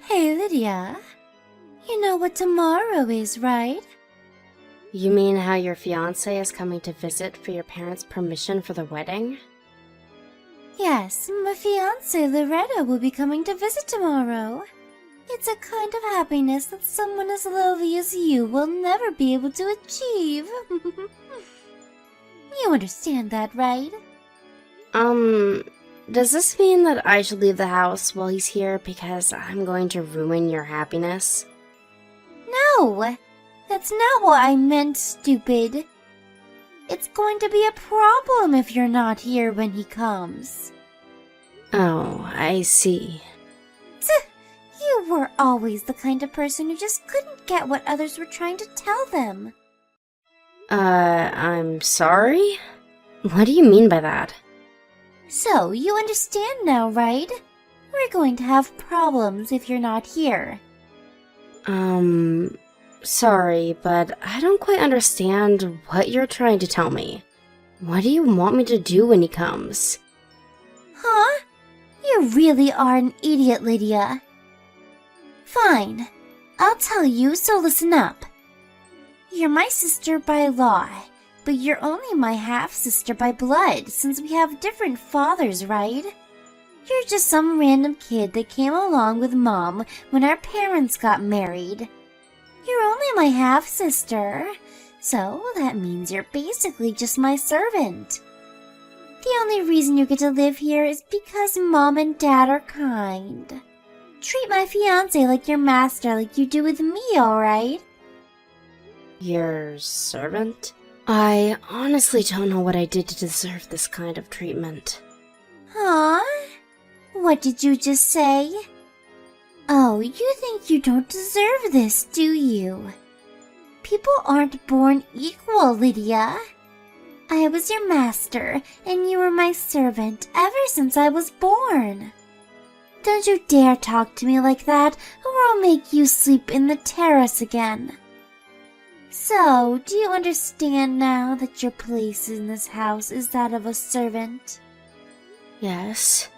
Hey, Lydia. You know what tomorrow is, right? You mean how your fiancé is coming to visit for your parents' permission for the wedding? Yes, my fiancé Loretta will be coming to visit tomorrow. It's a kind of happiness that someone as lovely as you will never be able to achieve. You understand that, right? Does this mean that I should leave the house while he's here because I'm going to ruin your happiness? No! That's not what I meant, stupid. It's going to be a problem if you're not here when he comes. Oh, I see. You were always the kind of person who just couldn't get what others were trying to tell them. I'm sorry? What do you mean by that? So, you understand now, right? We're going to have problems if you're not here. Sorry, but I don't quite understand what you're trying to tell me. What do you want me to do when he comes? Huh? You really are an idiot, Lydia. Fine. I'll tell you, so listen up. You're my sister by law, but you're only my half-sister by blood, since we have different fathers, right? You're just some random kid that came along with Mom when our parents got married. You're only my half-sister, so that means you're basically just my servant. The only reason you get to live here is because Mom and Dad are kind. Treat my fiancé like your master like you do with me, alright? Your servant? I honestly don't know what I did to deserve this kind of treatment. Huh? What did you just say? Oh, you think you don't deserve this, do you? People aren't born equal, Lydia. I was your master, and you were my servant ever since I was born. Don't you dare talk to me like that, or I'll make you sleep in the terrace again. So, do you understand now that your place in this house is that of a servant? Yes,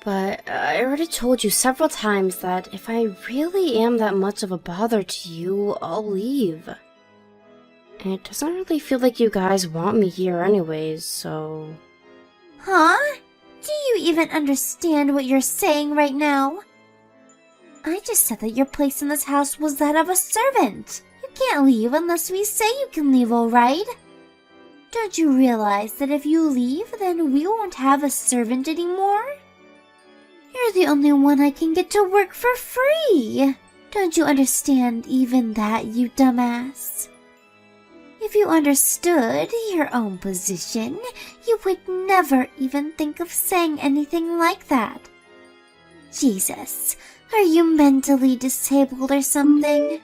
but I already told you several times that if I really am that much of a bother to you, I'll leave. And it doesn't really feel like you guys want me here anyways, so... Huh? Do you even understand what you're saying right now? I just said that your place in this house was that of a servant. You can't leave unless we say you can leave, alright? Don't you realize that if you leave, then we won't have a servant anymore? You're the only one I can get to work for free. Don't you understand even that, you dumbass? If you understood your own position, you would never even think of saying anything like that. Jesus, are you mentally disabled or something?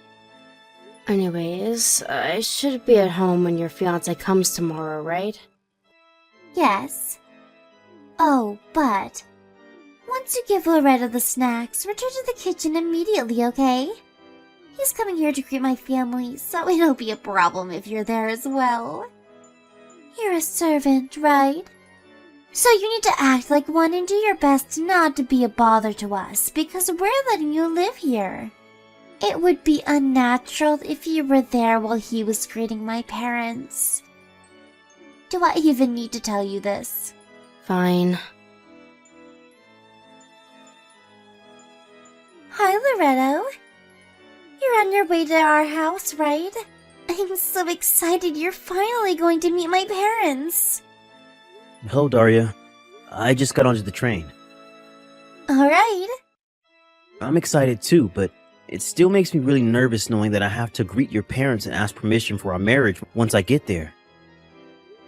Anyways, I should be at home when your fiancé comes tomorrow, right? Yes. Oh, but once you give Loretta the snacks, return to the kitchen immediately, okay? He's coming here to greet my family, so it'll be a problem if you're there as well. You're a servant, right? So you need to act like one and do your best not to be a bother to us, because we're letting you live here. It would be unnatural if you were there while he was greeting my parents. Do I even need to tell you this? Fine. Hi, Loretto. You're on your way to our house, right? I'm so excited you're finally going to meet my parents. Hello, Daria. I just got onto the train. Alright. I'm excited too, but it still makes me really nervous knowing that I have to greet your parents and ask permission for our marriage once I get there.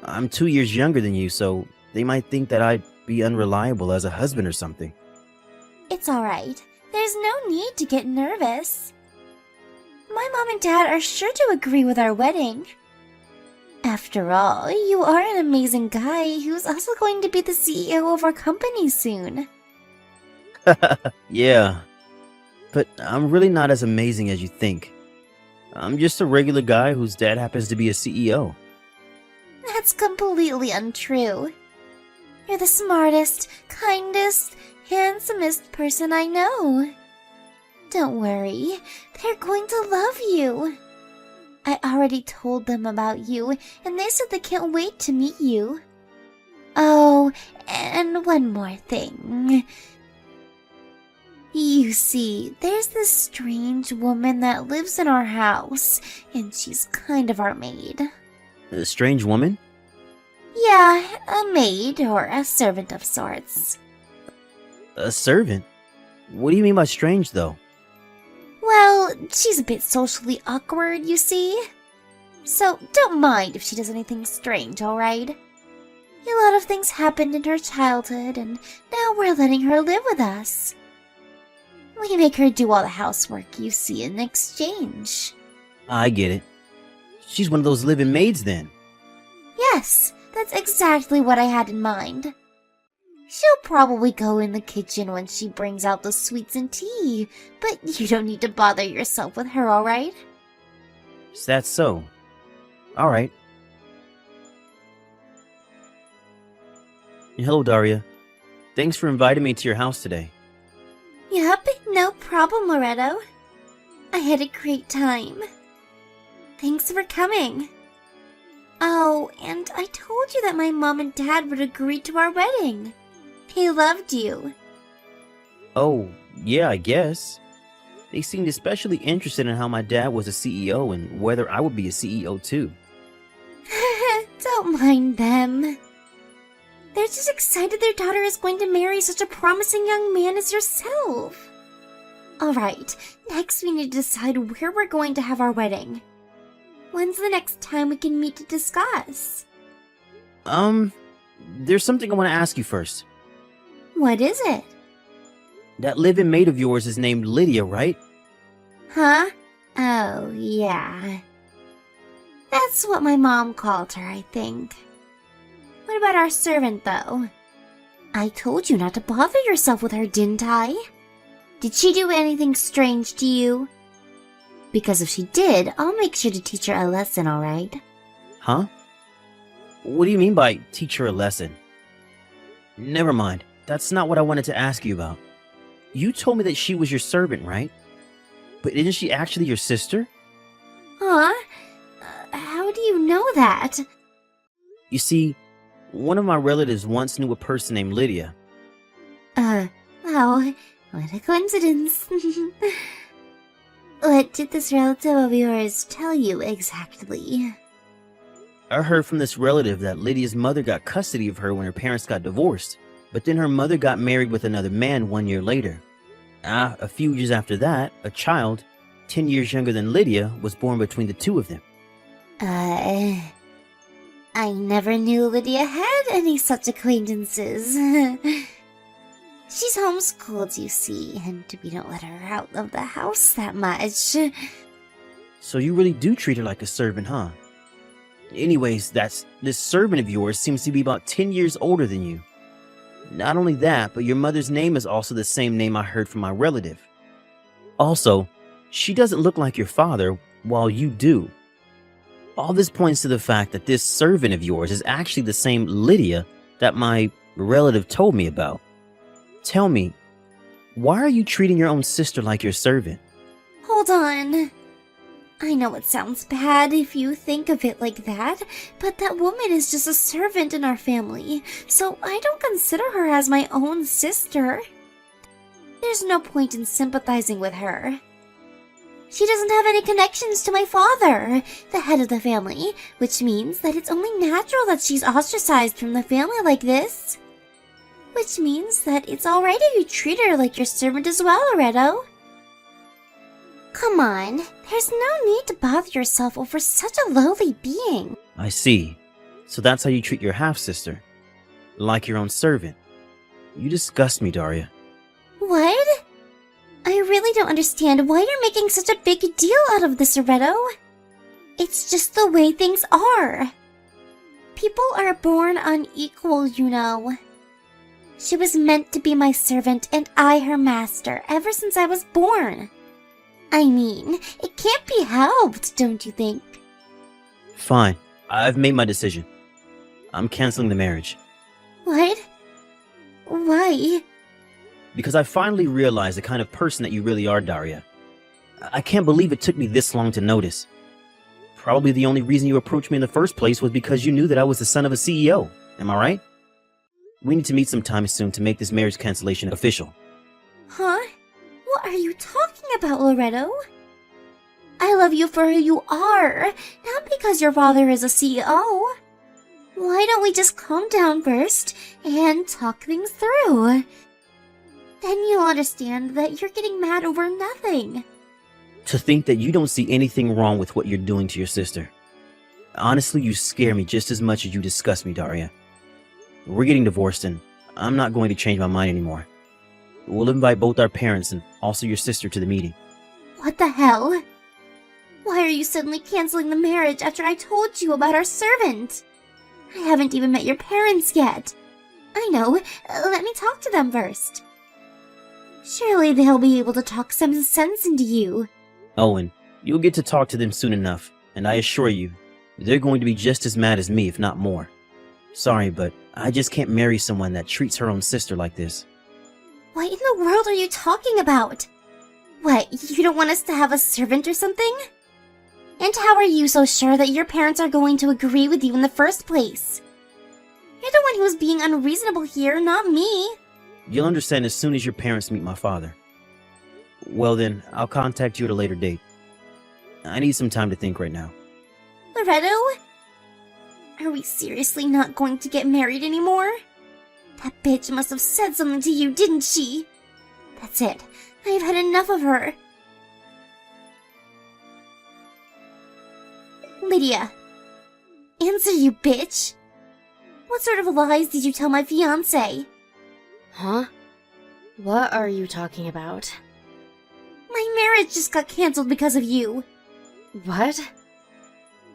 I'm 2 years younger than you, so they might think that I'd be unreliable as a husband or something. It's alright. There's no need to get nervous. My mom and dad are sure to agree with our wedding. After all, you are an amazing guy who's also going to be the CEO of our company soon. Yeah, but I'm really not as amazing as you think. I'm just a regular guy whose dad happens to be a CEO. That's completely untrue. You're the smartest, kindest, handsomest person I know. Don't worry, they're going to love you. I already told them about you, and they said they can't wait to meet you. Oh, and one more thing. You see, there's this strange woman that lives in our house, and she's kind of our maid. A strange woman? Yeah, a maid or a servant of sorts. A servant? What do you mean by strange, though? Well, she's a bit socially awkward, you see. So don't mind if she does anything strange, alright? A lot of things happened in her childhood, and now we're letting her live with us. We make her do all the housework, you see, in exchange. I get it. She's one of those living maids, then. Yes, that's exactly what I had in mind. She'll probably go in the kitchen when she brings out the sweets and tea, but you don't need to bother yourself with her, alright? Is that so? Alright. Hello, Daria. Thanks for inviting me to your house today. Yup, no problem, Loretto. I had a great time. Thanks for coming. Oh, and I told you that my mom and dad would agree to our wedding. They loved you. Oh, yeah, I guess. They seemed especially interested in how my dad was a CEO and whether I would be a CEO too. Don't mind them. They're just excited their daughter is going to marry such a promising young man as yourself. Alright, next we need to decide where we're going to have our wedding. When's the next time we can meet to discuss? There's something I want to ask you first. What is it? That live-in maid of yours is named Lydia, right? Huh? Oh, yeah. That's what my mom called her, I think. What about our servant, though? I told you not to bother yourself with her, didn't I? Did she do anything strange to you? Because if she did, I'll make sure to teach her a lesson, alright? Huh? What do you mean by teach her a lesson? Never mind. That's not what I wanted to ask you about. You told me that she was your servant, right? But isn't she actually your sister? Huh? How do you know that? You see, one of my relatives once knew a person named Lydia. Wow, what a coincidence. What did this relative of yours tell you exactly? I heard from this relative that Lydia's mother got custody of her when her parents got divorced, but then her mother got married with another man 1 year later. A few years after that, a child, 10 years younger than Lydia, was born between the two of them. I never knew Lydia had any such acquaintances. She's homeschooled, you see, and we don't let her out of the house that much. So you really do treat her like a servant, huh? Anyways, this servant of yours seems to be about 10 years older than you. Not only that, but your mother's name is also the same name I heard from my relative. Also, she doesn't look like your father, while you do. All this points to the fact that this servant of yours is actually the same Lydia that my relative told me about. Tell me, why are you treating your own sister like your servant? Hold on. I know it sounds bad if you think of it like that, but that woman is just a servant in our family, so I don't consider her as my own sister. There's no point in sympathizing with her. She doesn't have any connections to my father, the head of the family, which means that it's only natural that she's ostracized from the family like this. Which means that it's alright if you treat her like your servant as well, Loretto. Come on, there's no need to bother yourself over such a lowly being. I see. So that's how you treat your half-sister. Like your own servant. You disgust me, Daria. What? I really don't understand why you're making such a big deal out of this, Loretto. It's just the way things are. People are born unequal, you know. She was meant to be my servant and I her master ever since I was born. I mean, it can't be helped, don't you think? Fine. I've made my decision. I'm canceling the marriage. What? Why? because I finally realized the kind of person that you really are, Daria. I can't believe it took me this long to notice. Probably the only reason you approached me in the first place was because you knew that I was the son of a CEO. Am I right? We need to meet sometime soon to make this marriage cancellation official. Huh? What are you talking about, Loretto? I love you for who you are, not because your father is a CEO. Why don't we just calm down first and talk things through? Then you'll understand that you're getting mad over nothing. To think that you don't see anything wrong with what you're doing to your sister. Honestly, you scare me just as much as you disgust me, Daria. We're getting divorced and I'm not going to change my mind anymore. We'll invite both our parents and also your sister to the meeting. What the hell? Why are you suddenly canceling the marriage after I told you about our servant? I haven't even met your parents yet. I know, let me talk to them first. Surely they'll be able to talk some sense into you. Owen, you'll get to talk to them soon enough, and I assure you, they're going to be just as mad as me, if not more. Sorry, but I just can't marry someone that treats her own sister like this. What in the world are you talking about? What, you don't want us to have a servant or something? And how are you so sure that your parents are going to agree with you in the first place? You're the one who was being unreasonable here, not me. You'll understand as soon as your parents meet my father. Well then, I'll contact you at a later date. I need some time to think right now. Loretto? Are we seriously not going to get married anymore? That bitch must have said something to you, didn't she? That's it. I've had enough of her. Lydia. Answer, you bitch. What sort of lies did you tell my fiancé? Huh? What are you talking about? My marriage just got cancelled because of you. What?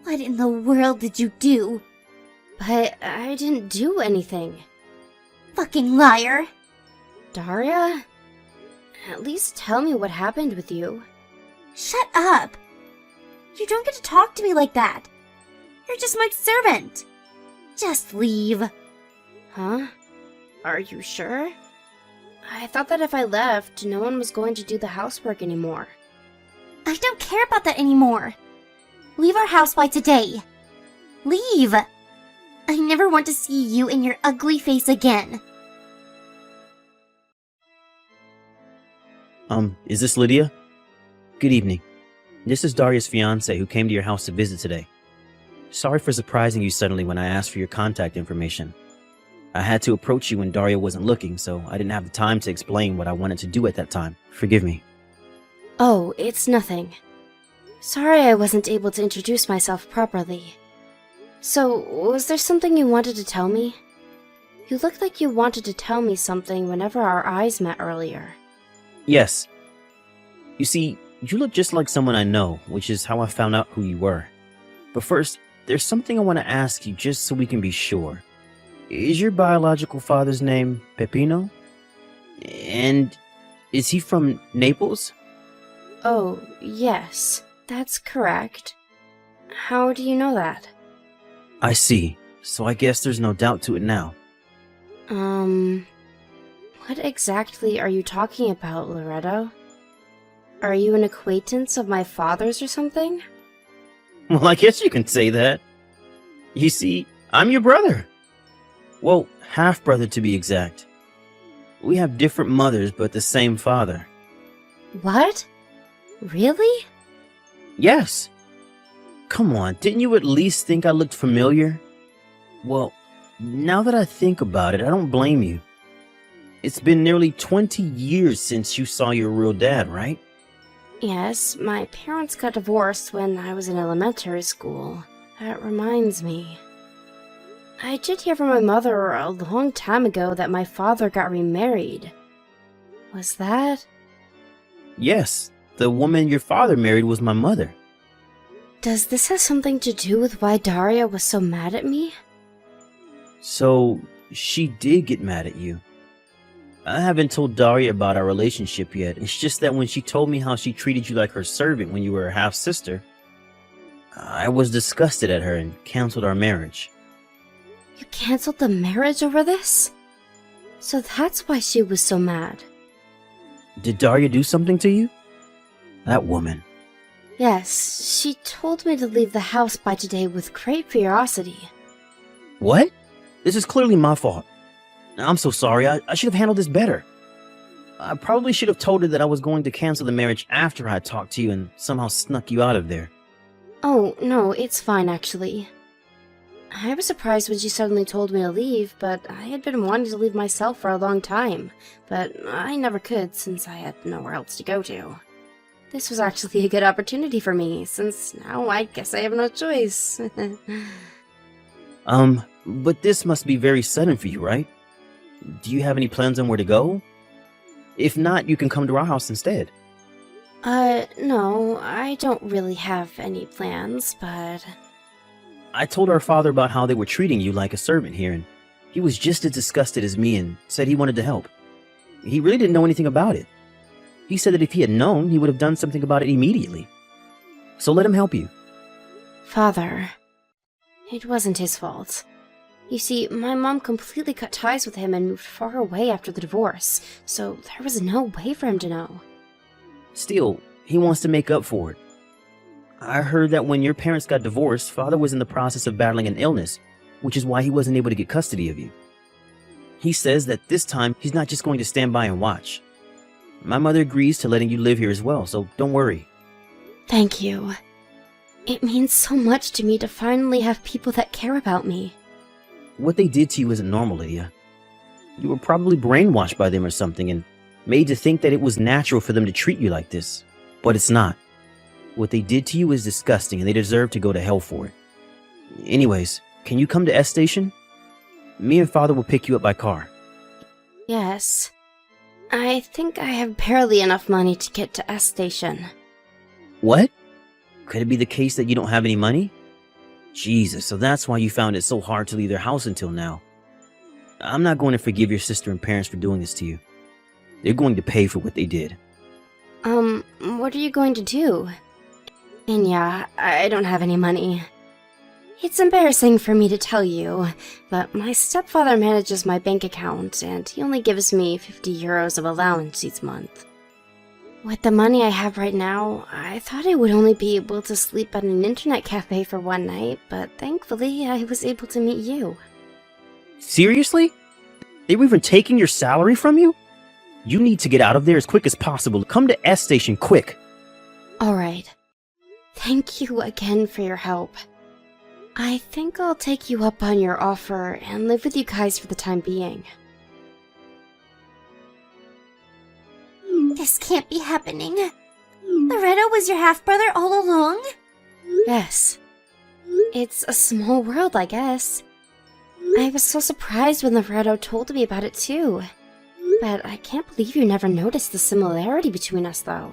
What in the world did you do? But I didn't do anything. Fucking liar. Daria? At least tell me what happened with you. Shut up. You don't get to talk to me like that. You're just my servant. Just leave. Huh? Are you sure? I thought that if I left, no one was going to do the housework anymore. I don't care about that anymore. Leave our house by today. Leave. I never want to see you and your ugly face again. Is this Lydia? Good evening. This is Daria's fiancé who came to your house to visit today. Sorry for surprising you suddenly when I asked for your contact information. I had to approach you when Daria wasn't looking, so I didn't have the time to explain what I wanted to do at that time. Forgive me. Oh, it's nothing. Sorry I wasn't able to introduce myself properly. So, was there something you wanted to tell me? You looked like you wanted to tell me something whenever our eyes met earlier. Yes. You see, you look just like someone I know, which is how I found out who you were. But first, there's something I want to ask you just so we can be sure. Is your biological father's name Peppino? And is he from Naples? Oh, yes, that's correct. How do you know that? I see. So I guess there's no doubt to it now. What exactly are you talking about, Loretto? Are you an acquaintance of my father's or something? Well, I guess you can say that. You see, I'm your brother. Well, half-brother to be exact. We have different mothers, but the same father. What? Really? Yes. Come on, didn't you at least think I looked familiar? Well, now that I think about it, I don't blame you. It's been nearly 20 years since you saw your real dad, right? Yes, my parents got divorced when I was in elementary school. That reminds me. I did hear from my mother a long time ago that my father got remarried. Was that? Yes, the woman your father married was my mother. Does this have something to do with why Daria was so mad at me? So, she did get mad at you. I haven't told Daria about our relationship yet. It's just that when she told me how she treated you like her servant when you were her half-sister, I was disgusted at her and canceled our marriage. You canceled the marriage over this? So that's why she was so mad. Did Daria do something to you? That woman. Yes, she told me to leave the house by today with great ferocity. What? This is clearly my fault. I'm so sorry. I should have handled this better. I probably should have told her that I was going to cancel the marriage after I talked to you and somehow snuck you out of there. Oh, no, it's fine actually. I was surprised when she suddenly told me to leave, but I had been wanting to leave myself for a long time, but I never could since I had nowhere else to go to. This was actually a good opportunity for me, since now I guess I have no choice. But this must be very sudden for you, right? Do you have any plans on where to go? If not, you can come to our house instead. No, I don't really have any plans, but... I told our father about how they were treating you like a servant here, and he was just as disgusted as me and said he wanted to help. He really didn't know anything about it. He said that if he had known, he would have done something about it immediately. So let him help you. Father, it wasn't his fault. You see, my mom completely cut ties with him and moved far away after the divorce, so there was no way for him to know. Still, he wants to make up for it. I heard that when your parents got divorced, Father was in the process of battling an illness, which is why he wasn't able to get custody of you. He says that this time, he's not just going to stand by and watch. My mother agrees to letting you live here as well, so don't worry. Thank you. It means so much to me to finally have people that care about me. What they did to you isn't normal, Lydia. You were probably brainwashed by them or something and made to think that it was natural for them to treat you like this. But it's not. What they did to you is disgusting and they deserve to go to hell for it. Anyways, can you come to S Station? Me and Father will pick you up by car. Yes. I think I have barely enough money to get to S Station. What? Could it be the case that you don't have any money? Jesus, so that's why you found it so hard to leave their house until now. I'm not going to forgive your sister and parents for doing this to you. They're going to pay for what they did. What are you going to do? And yeah, I don't have any money. It's embarrassing for me to tell you, but my stepfather manages my bank account, and he only gives me 50 euros of allowance each month. With the money I have right now, I thought I would only be able to sleep at an internet cafe for one night, but thankfully I was able to meet you. Seriously? They were even taking your salary from you? You need to get out of there as quick as possible. Come to S Station, quick! Alright. Thank you again for your help. I think I'll take you up on your offer and live with you guys for the time being. This can't be happening. Loretto was your half-brother all along? Yes. It's a small world, I guess. I was so surprised when Loretto told me about it too. But I can't believe you never noticed the similarity between us, though.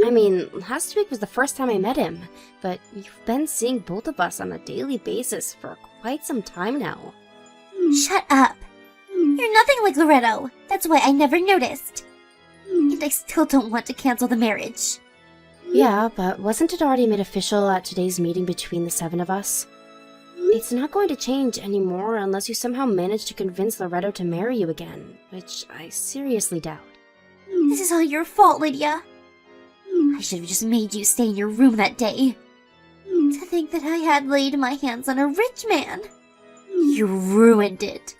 I mean, last week was the first time I met him, but you've been seeing both of us on a daily basis for quite some time now. Shut up. You're nothing like Loretto. That's why I never noticed. And I still don't want to cancel the marriage. Yeah, but wasn't it already made official at today's meeting between the 7 of us? It's not going to change anymore unless you somehow manage to convince Loretto to marry you again, which I seriously doubt. This is all your fault, Lydia. I should have just made you stay in your room that day. To think that I had laid my hands on a rich man. You ruined it.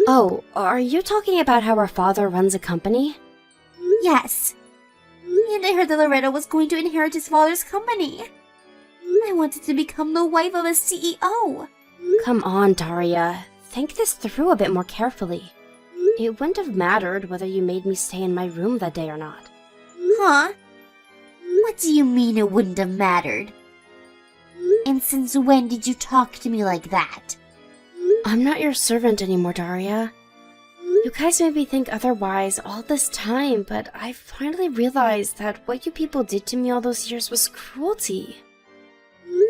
Oh, are you talking about how our father runs a company? Yes. And I heard that Loretto was going to inherit his father's company. I wanted to become the wife of a CEO. Come on, Daria. Think this through a bit more carefully. It wouldn't have mattered whether you made me stay in my room that day or not. Huh? What do you mean it wouldn't have mattered? And since when did you talk to me like that? I'm not your servant anymore, Daria. You guys made me think otherwise all this time, but I finally realized that what you people did to me all those years was cruelty.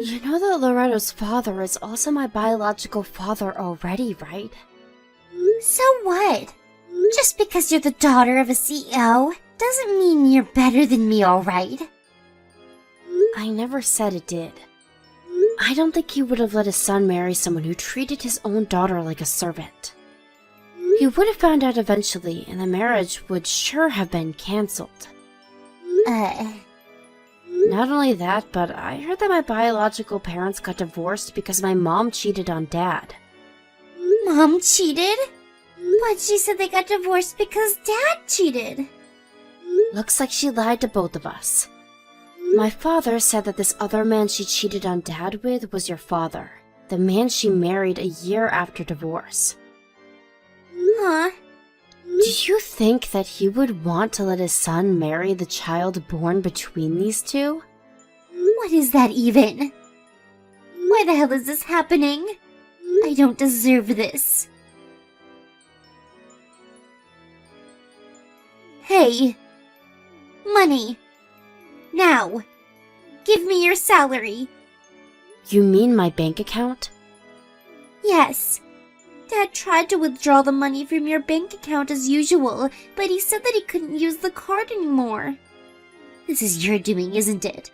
You know that Loretto's father is also my biological father already, right? So what? Just because you're the daughter of a CEO doesn't mean you're better than me, alright? I never said it did. I don't think he would have let his son marry someone who treated his own daughter like a servant. You would have found out eventually, and the marriage would sure have been cancelled. Not only that, but I heard that my biological parents got divorced because my mom cheated on Dad. Mom cheated? But she said they got divorced because Dad cheated. Looks like she lied to both of us. My father said that this other man she cheated on Dad with was your father, the man she married a year after divorce. Huh? Do you think that he would want to let his son marry the child born between these two? What is that even? Why the hell is this happening? I don't deserve this. Hey! Money! Now! Give me your salary! You mean my bank account? Yes. Dad tried to withdraw the money from your bank account as usual, but he said that he couldn't use the card anymore. This is your doing, isn't it?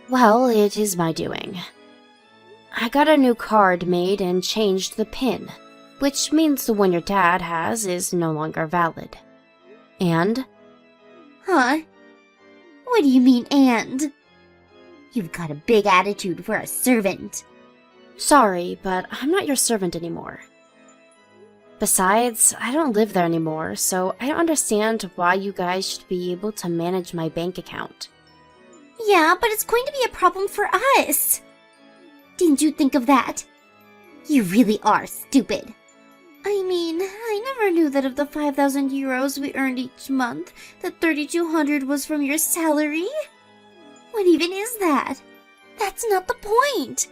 Well, it is my doing. I got a new card made and changed the PIN, which means the one your dad has is no longer valid. And? Huh? What do you mean, and? You've got a big attitude for a servant. Sorry, but I'm not your servant anymore. Besides, I don't live there anymore, so I don't understand why you guys should be able to manage my bank account. Yeah, but it's going to be a problem for us. Didn't you think of that? You really are stupid. I mean, I never knew that of the 5,000 euros we earned each month, that 3,200 was from your salary. What even is that? That's not the point.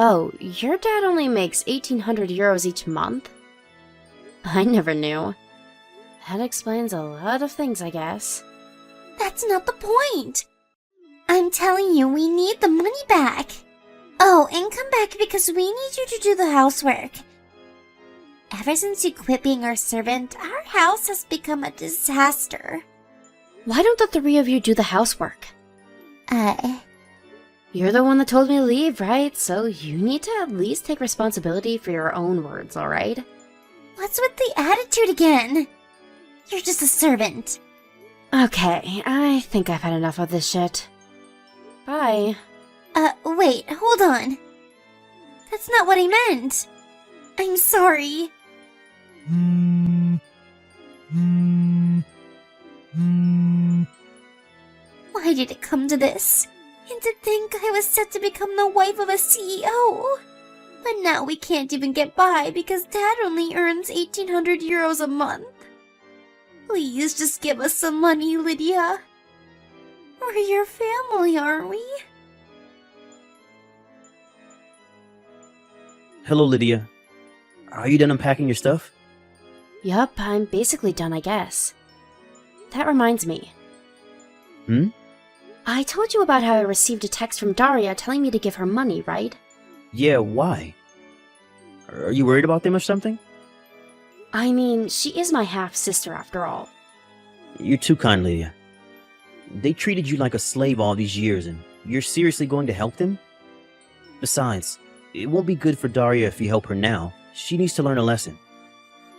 Oh, your dad only makes 1,800 euros each month? I never knew. That explains a lot of things, I guess. That's not the point. I'm telling you, we need the money back. Oh, and come back because we need you to do the housework. Ever since you quit being our servant, our house has become a disaster. Why don't the three of you do the housework? You're the one that told me to leave, right? So you need to at least take responsibility for your own words, alright? What's with the attitude again? You're just a servant. Okay, I think I've had enough of this shit. Bye. Wait, hold on. That's not what I meant. I'm sorry. Why did it come to this? And to think I was set to become the wife of a CEO. But now we can't even get by because Dad only earns 1,800 euros a month. Please just give us some money, Lydia. We're your family, aren't we? Hello, Lydia. Are you done unpacking your stuff? Yup, I'm basically done, I guess. That reminds me. I told you about how I received a text from Daria telling me to give her money, right? Yeah, why? Are you worried about them or something? I mean, she is my half-sister after all. You're too kind, Lydia. They treated you like a slave all these years, and you're seriously going to help them? Besides, it won't be good for Daria if you help her now. She needs to learn a lesson.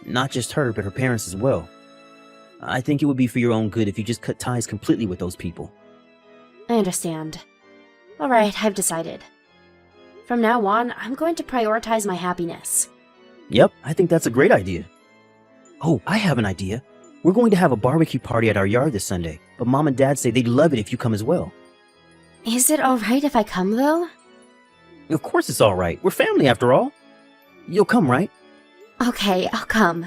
Not just her, but her parents as well. I think it would be for your own good if you just cut ties completely with those people. I understand. Alright, I've decided. From now on, I'm going to prioritize my happiness. Yep, I think that's a great idea. Oh, I have an idea. We're going to have a barbecue party at our yard this Sunday, but Mom and Dad say they'd love it if you come as well. Is it alright if I come, though? Of course it's alright. We're family after all. You'll come, right? Okay, I'll come.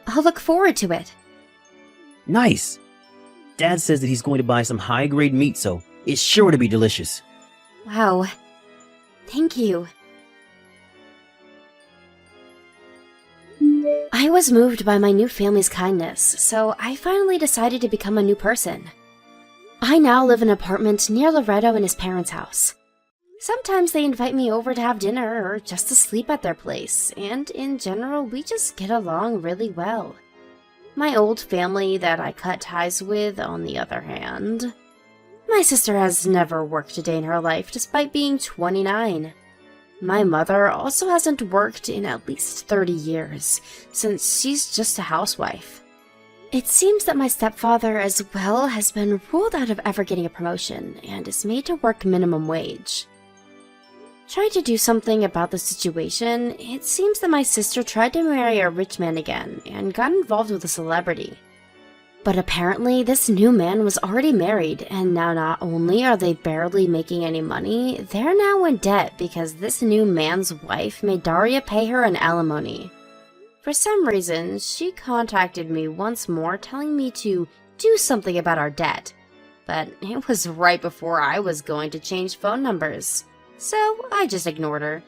I'll look forward to it. Nice. Dad says that he's going to buy some high-grade meat, so it's sure to be delicious. Wow. Thank you. I was moved by my new family's kindness, so I finally decided to become a new person. I now live in an apartment near Loretto and his parents' house. Sometimes they invite me over to have dinner or just to sleep at their place, and in general, we just get along really well. My old family that I cut ties with, on the other hand. My sister has never worked a day in her life despite being 29. My mother also hasn't worked in at least 30 years, since she's just a housewife. It seems that my stepfather as well has been ruled out of ever getting a promotion and is made to work minimum wage. Trying to do something about the situation, it seems that my sister tried to marry a rich man again and got involved with a celebrity. But apparently this new man was already married, and now not only are they barely making any money, they're now in debt because this new man's wife made Daria pay her an alimony. For some reason, she contacted me once more telling me to do something about our debt. But it was right before I was going to change phone numbers, so I just ignored her.